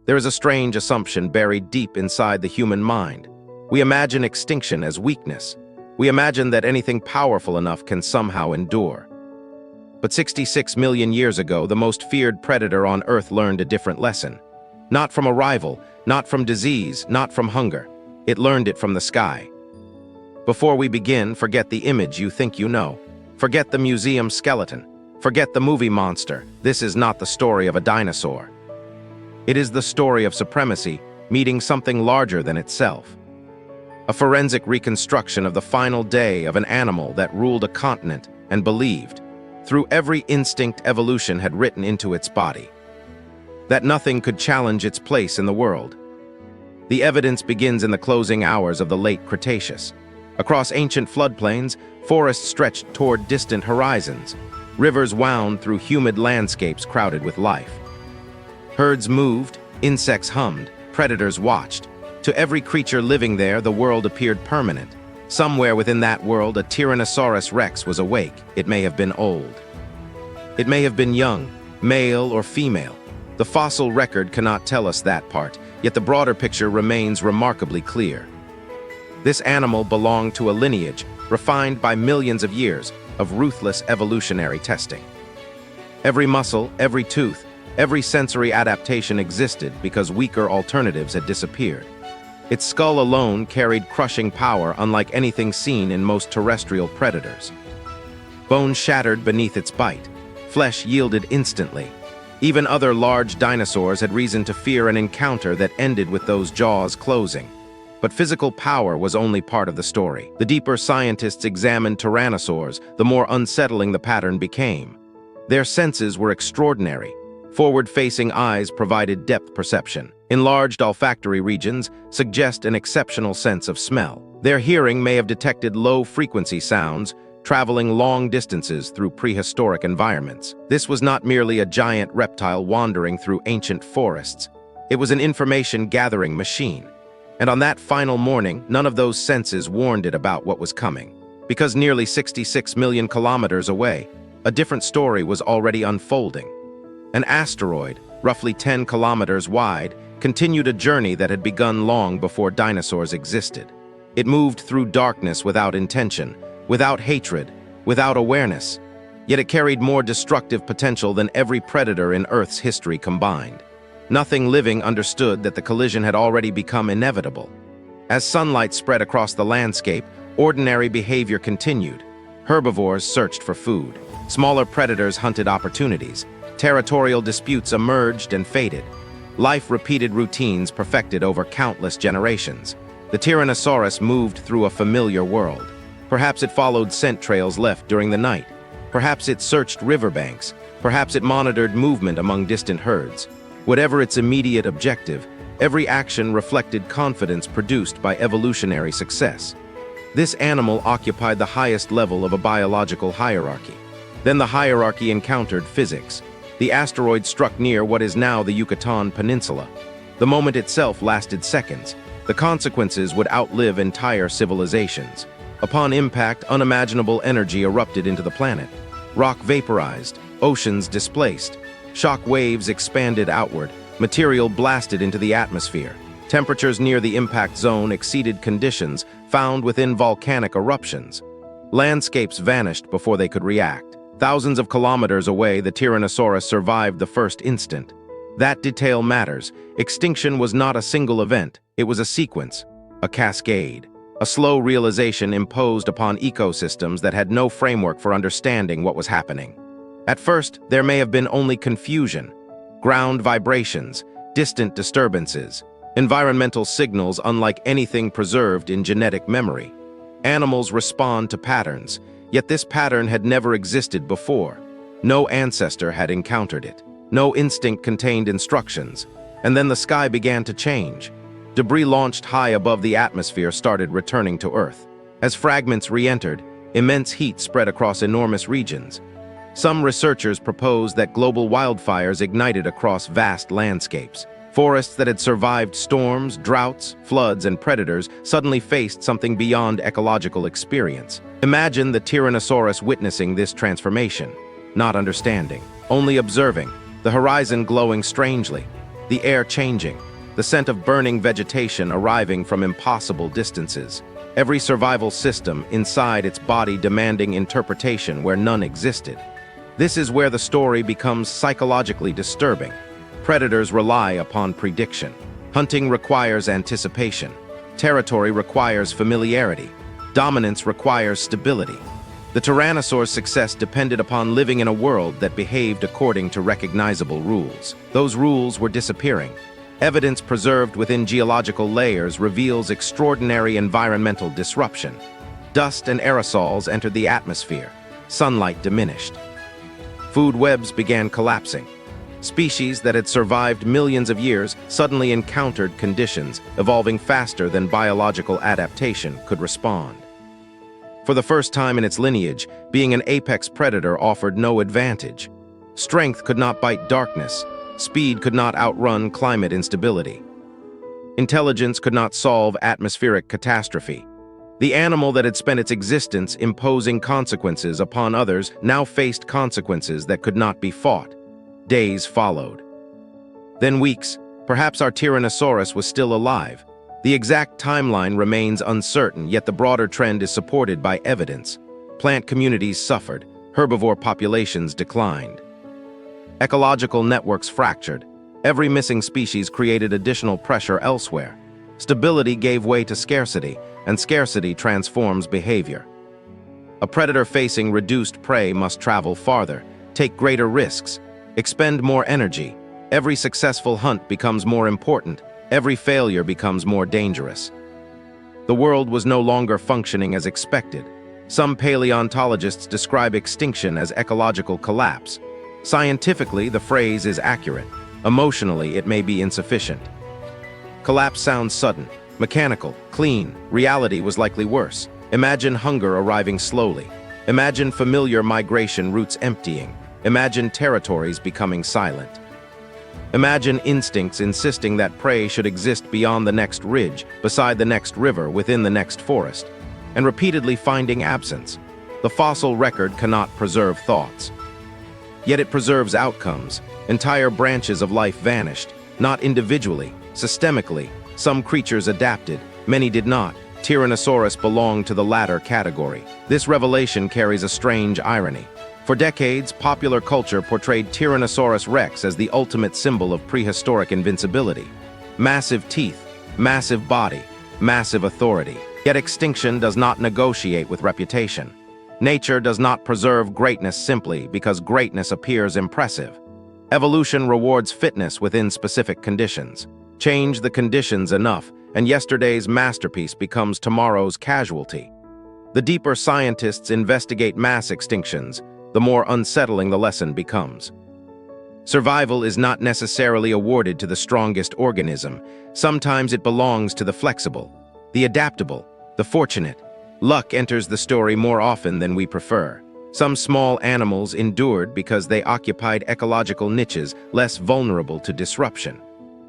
There is a strange assumption buried deep inside the human mind. We imagine extinction as weakness. We imagine that anything powerful enough can somehow endure. But 66 million years ago, the most feared predator on Earth learned a different lesson. Not from a rival, not from disease, not from hunger. It learned it from the sky. Before we begin, forget the image you think you know. Forget the museum skeleton. Forget the movie monster. This is not the story of a dinosaur. It is the story of supremacy meeting something larger than itself. A forensic reconstruction of the final day of an animal that ruled a continent and believed, through every instinct evolution had written into its body, that nothing could challenge its place in the world. The evidence begins in the closing hours of the Late Cretaceous. Across ancient floodplains, forests stretched toward distant horizons. Rivers wound through humid landscapes crowded with life. Herds moved, insects hummed, predators watched. To every creature living there, the world appeared permanent. Somewhere within that world, a Tyrannosaurus rex was awake. It may have been old. It may have been young, male or female. The fossil record cannot tell us that part, yet the broader picture remains remarkably clear. This animal belonged to a lineage refined by millions of years of ruthless evolutionary testing. Every muscle, every tooth, every sensory adaptation existed because weaker alternatives had disappeared. Its skull alone carried crushing power unlike anything seen in most terrestrial predators. Bone shattered beneath its bite. Flesh yielded instantly. Even other large dinosaurs had reason to fear an encounter that ended with those jaws closing. But physical power was only part of the story. The deeper scientists examined tyrannosaurs, the more unsettling the pattern became. Their senses were extraordinary. Forward-facing eyes provided depth perception. Enlarged olfactory regions suggest an exceptional sense of smell. Their hearing may have detected low-frequency sounds, traveling long distances through prehistoric environments. This was not merely a giant reptile wandering through ancient forests. It was an information-gathering machine. And on that final morning, none of those senses warned it about what was coming. Because nearly 66 million kilometers away, a different story was already unfolding. An asteroid, roughly 10 kilometers wide, continued a journey that had begun long before dinosaurs existed. It moved through darkness without intention, without hatred, without awareness. Yet it carried more destructive potential than every predator in Earth's history combined. Nothing living understood that the collision had already become inevitable. As sunlight spread across the landscape, ordinary behavior continued. Herbivores searched for food. Smaller predators hunted opportunities. Territorial disputes emerged and faded. Life repeated routines perfected over countless generations. The Tyrannosaurus moved through a familiar world. Perhaps it followed scent trails left during the night. Perhaps it searched riverbanks. Perhaps it monitored movement among distant herds. Whatever its immediate objective, every action reflected confidence produced by evolutionary success. This animal occupied the highest level of a biological hierarchy. Then the hierarchy encountered physics. The asteroid struck near what is now the Yucatan Peninsula. The moment itself lasted seconds. The consequences would outlive entire civilizations. Upon impact, unimaginable energy erupted into the planet. Rock vaporized, oceans displaced. Shock waves expanded outward, material blasted into the atmosphere. Temperatures near the impact zone exceeded conditions found within volcanic eruptions. Landscapes vanished before they could react. Thousands of kilometers away, the Tyrannosaurus survived the first instant. That detail matters. Extinction was not a single event. It was a sequence, a cascade, a slow realization imposed upon ecosystems that had no framework for understanding what was happening. At first, there may have been only confusion, ground vibrations, distant disturbances, environmental signals unlike anything preserved in genetic memory. Animals respond to patterns, yet this pattern had never existed before. No ancestor had encountered it. No instinct contained instructions. And then the sky began to change. Debris launched high above the atmosphere started returning to Earth. As fragments re-entered, immense heat spread across enormous regions. Some researchers propose that global wildfires ignited across vast landscapes. Forests that had survived storms, droughts, floods, and predators suddenly faced something beyond ecological experience. Imagine the Tyrannosaurus witnessing this transformation, not understanding, only observing, the horizon glowing strangely. the air changing, the scent of burning vegetation arriving from impossible distances, every survival system inside its body demanding interpretation where none existed. This is where the story becomes psychologically disturbing. Predators rely upon prediction. Hunting requires anticipation. Territory requires familiarity. Dominance requires stability. The Tyrannosaur's success depended upon living in a world that behaved according to recognizable rules. Those rules were disappearing. Evidence preserved within geological layers reveals extraordinary environmental disruption. Dust and aerosols entered the atmosphere. Sunlight diminished. Food webs began collapsing. Species that had survived millions of years suddenly encountered conditions evolving faster than biological adaptation could respond. For the first time in its lineage, being an apex predator offered no advantage. Strength could not bite darkness. Speed could not outrun climate instability. Intelligence could not solve atmospheric catastrophe. The animal that had spent its existence imposing consequences upon others now faced consequences that could not be fought. Days followed. Then weeks. Perhaps our Tyrannosaurus was still alive. The exact timeline remains uncertain, yet the broader trend is supported by evidence. Plant communities suffered. Herbivore populations declined. Ecological networks fractured. Every missing species created additional pressure elsewhere. Stability gave way to scarcity, and scarcity transforms behavior. A predator facing reduced prey must travel farther, take greater risks, expend more energy. Every successful hunt becomes more important. Every failure becomes more dangerous. The world was no longer functioning as expected. Some paleontologists describe extinction as ecological collapse. Scientifically, the phrase is accurate. Emotionally, it may be insufficient. Collapse sounds sudden, mechanical, clean. Reality was likely worse. Imagine hunger arriving slowly. Imagine familiar migration routes emptying. Imagine territories becoming silent. Imagine instincts insisting that prey should exist beyond the next ridge, beside the next river, within the next forest, and repeatedly finding absence. The fossil record cannot preserve thoughts. Yet it preserves outcomes. Entire branches of life vanished, not individually, systemically. Some creatures adapted, many did not. Tyrannosaurus belonged to the latter category. This revelation carries a strange irony. For decades, popular culture portrayed Tyrannosaurus rex as the ultimate symbol of prehistoric invincibility. Massive teeth, massive body, massive authority. Yet extinction does not negotiate with reputation. Nature does not preserve greatness simply because greatness appears impressive. Evolution rewards fitness within specific conditions. Change the conditions enough, and yesterday's masterpiece becomes tomorrow's casualty. The deeper scientists investigate mass extinctions, the more unsettling the lesson becomes. Survival is not necessarily awarded to the strongest organism. Sometimes it belongs to the flexible, the adaptable, the fortunate. Luck enters the story more often than we prefer. Some small animals endured because they occupied ecological niches less vulnerable to disruption.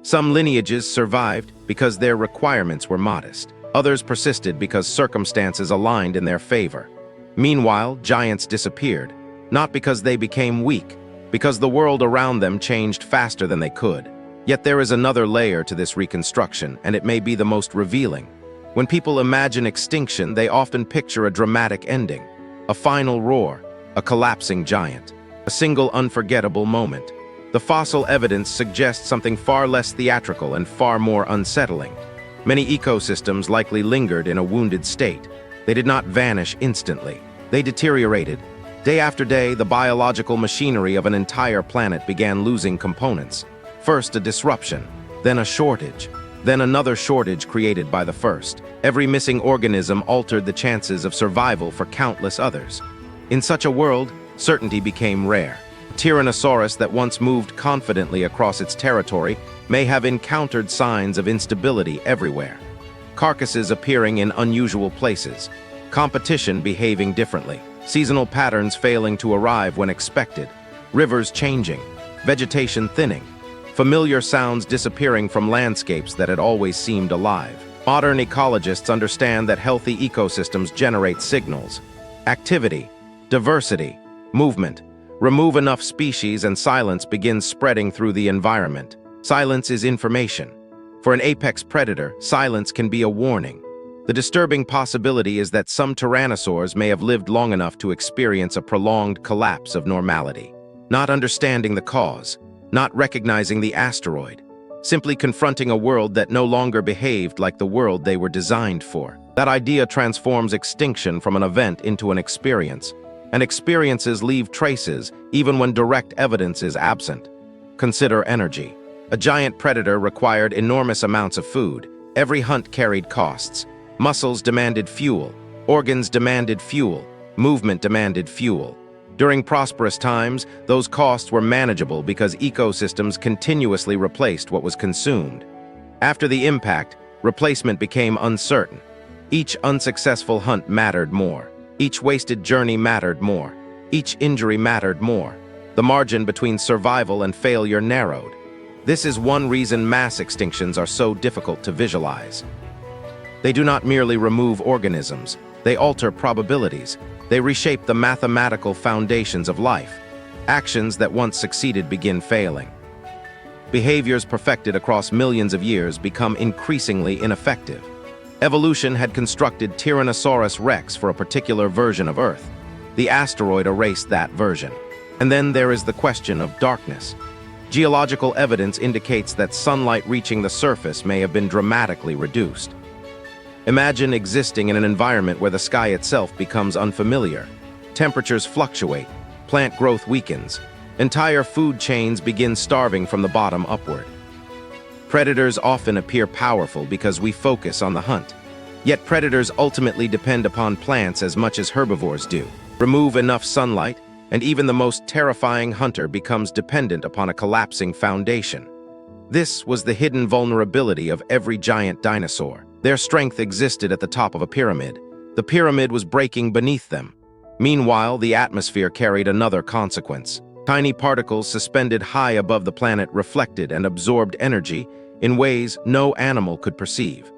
Some lineages survived because their requirements were modest. Others persisted because circumstances aligned in their favor. Meanwhile, giants disappeared, not because they became weak, because the world around them changed faster than they could. Yet there is another layer to this reconstruction, and it may be the most revealing. When people imagine extinction, they often picture a dramatic ending, a final roar, a collapsing giant, a single unforgettable moment. The fossil evidence suggests something far less theatrical and far more unsettling. Many ecosystems likely lingered in a wounded state. They did not vanish instantly. They deteriorated. Day after day, the biological machinery of an entire planet began losing components. First a disruption, then a shortage, then another shortage created by the first. Every missing organism altered the chances of survival for countless others. In such a world, certainty became rare. A Tyrannosaurus that once moved confidently across its territory may have encountered signs of instability everywhere. Carcasses appearing in unusual places, competition behaving differently, seasonal patterns failing to arrive when expected, rivers changing, vegetation thinning, familiar sounds disappearing from landscapes that had always seemed alive. Modern ecologists understand that healthy ecosystems generate signals. Activity, diversity, movement. Remove enough species and silence begins spreading through the environment. Silence is information. For an apex predator, silence can be a warning. The disturbing possibility is that some tyrannosaurs may have lived long enough to experience a prolonged collapse of normality. Not understanding the cause, not recognizing the asteroid, simply confronting a world that no longer behaved like the world they were designed for. That idea transforms extinction from an event into an experience, and experiences leave traces even when direct evidence is absent. Consider energy. A giant predator required enormous amounts of food. Every hunt carried costs. Muscles demanded fuel. Organs demanded fuel. Movement demanded fuel. During prosperous times, those costs were manageable because ecosystems continuously replaced what was consumed. After the impact, replacement became uncertain. Each unsuccessful hunt mattered more. Each wasted journey mattered more. Each injury mattered more. The margin between survival and failure narrowed. This is one reason mass extinctions are so difficult to visualize. They do not merely remove organisms, they alter probabilities. They reshape the mathematical foundations of life. Actions that once succeeded begin failing. Behaviors perfected across millions of years become increasingly ineffective. Evolution had constructed Tyrannosaurus rex for a particular version of Earth. The asteroid erased that version. And then there is the question of darkness. Geological evidence indicates that sunlight reaching the surface may have been dramatically reduced. Imagine existing in an environment where the sky itself becomes unfamiliar. Temperatures fluctuate, plant growth weakens, entire food chains begin starving from the bottom upward. Predators often appear powerful because we focus on the hunt. Yet predators ultimately depend upon plants as much as herbivores do. Remove enough sunlight, and even the most terrifying hunter becomes dependent upon a collapsing foundation. This was the hidden vulnerability of every giant dinosaur. Their strength existed at the top of a pyramid. The pyramid was breaking beneath them. Meanwhile, the atmosphere carried another consequence. Tiny particles suspended high above the planet reflected and absorbed energy in ways no animal could perceive.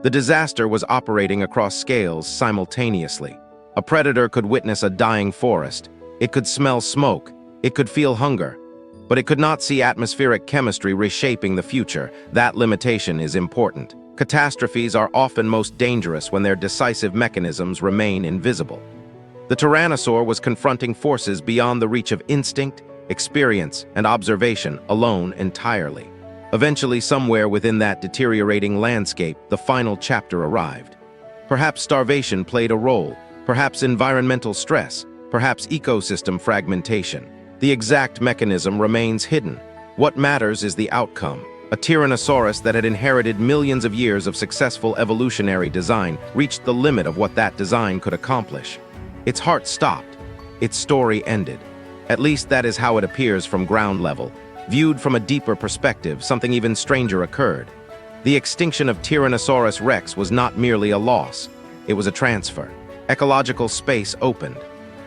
The disaster was operating across scales simultaneously. A predator could witness a dying forest. It could smell smoke. It could feel hunger. But it could not see atmospheric chemistry reshaping the future. That limitation is important. Catastrophes are often most dangerous when their decisive mechanisms remain invisible. The Tyrannosaur was confronting forces beyond the reach of instinct, experience, and observation alone entirely. Eventually, somewhere within that deteriorating landscape, the final chapter arrived. Perhaps starvation played a role, perhaps environmental stress, perhaps ecosystem fragmentation. The exact mechanism remains hidden. What matters is the outcome. A Tyrannosaurus that had inherited millions of years of successful evolutionary design reached the limit of what that design could accomplish. Its heart stopped. Its story ended. At least that is how it appears from ground level. Viewed from a deeper perspective, something even stranger occurred. The extinction of Tyrannosaurus rex was not merely a loss. It was a transfer. Ecological space opened.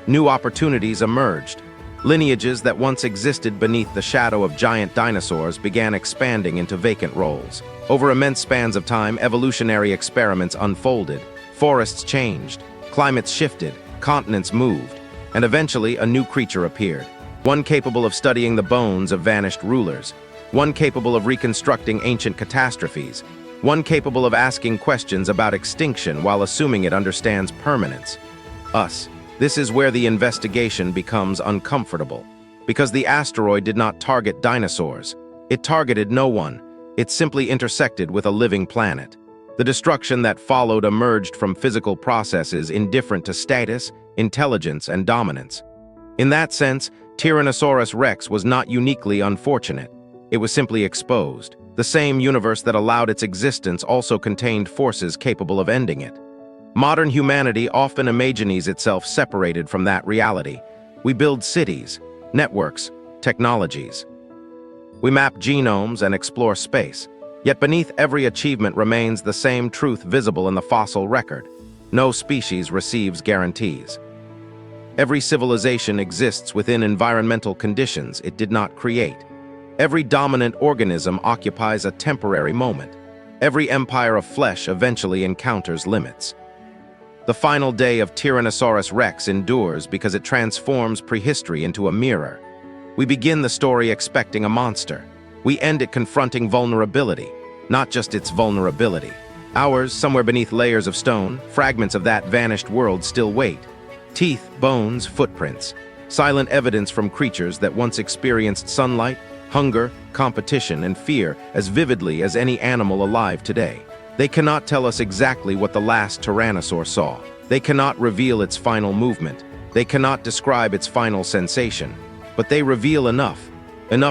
New opportunities emerged. Lineages that once existed beneath the shadow of giant dinosaurs began expanding into vacant roles. Over immense spans of time, evolutionary experiments unfolded. Forests changed, climates shifted, continents moved, and eventually a new creature appeared. One capable of studying the bones of vanished rulers. One capable of reconstructing ancient catastrophes. One capable of asking questions about extinction while assuming it understands permanence. Us. This is where the investigation becomes uncomfortable. Because the asteroid did not target dinosaurs. It targeted no one. It simply intersected with a living planet. The destruction that followed emerged from physical processes indifferent to status, intelligence, and dominance. In that sense, Tyrannosaurus rex was not uniquely unfortunate. It was simply exposed. The same universe that allowed its existence also contained forces capable of ending it. Modern humanity often imagines itself separated from that reality. We build cities, networks, technologies. We map genomes and explore space. Yet beneath every achievement remains the same truth visible in the fossil record. No species receives guarantees. Every civilization exists within environmental conditions it did not create. Every dominant organism occupies a temporary moment. Every empire of flesh eventually encounters limits. The final day of Tyrannosaurus rex endures because it transforms prehistory into a mirror. We begin the story expecting a monster. We end it confronting vulnerability, not just its vulnerability. Ours, somewhere beneath layers of stone, fragments of that vanished world still wait. Teeth, bones, footprints. Silent evidence from creatures that once experienced sunlight, hunger, competition, and fear as vividly as any animal alive today. They cannot tell us exactly what the last Tyrannosaur saw. They cannot reveal its final movement. They cannot describe its final sensation. But they reveal enough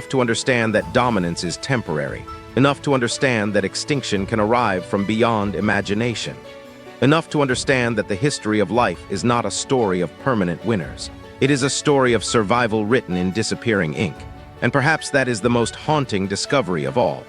to understand that dominance is temporary, enough to understand that extinction can arrive from beyond imagination, enough to understand that the history of life is not a story of permanent winners. It is a story of survival written in disappearing ink. And perhaps that is the most haunting discovery of all.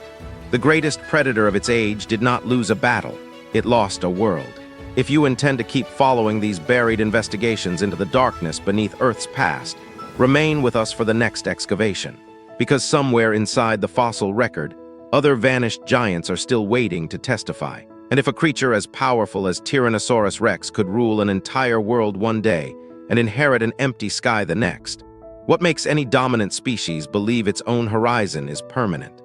The greatest predator of its age did not lose a battle. It lost a world. If you intend to keep following these buried investigations into the darkness beneath Earth's past, remain with us for the next excavation. Because somewhere inside the fossil record, other vanished giants are still waiting to testify. And if a creature as powerful as Tyrannosaurus Rex could rule an entire world one day and inherit an empty sky the next, what makes any dominant species believe its own horizon is permanent?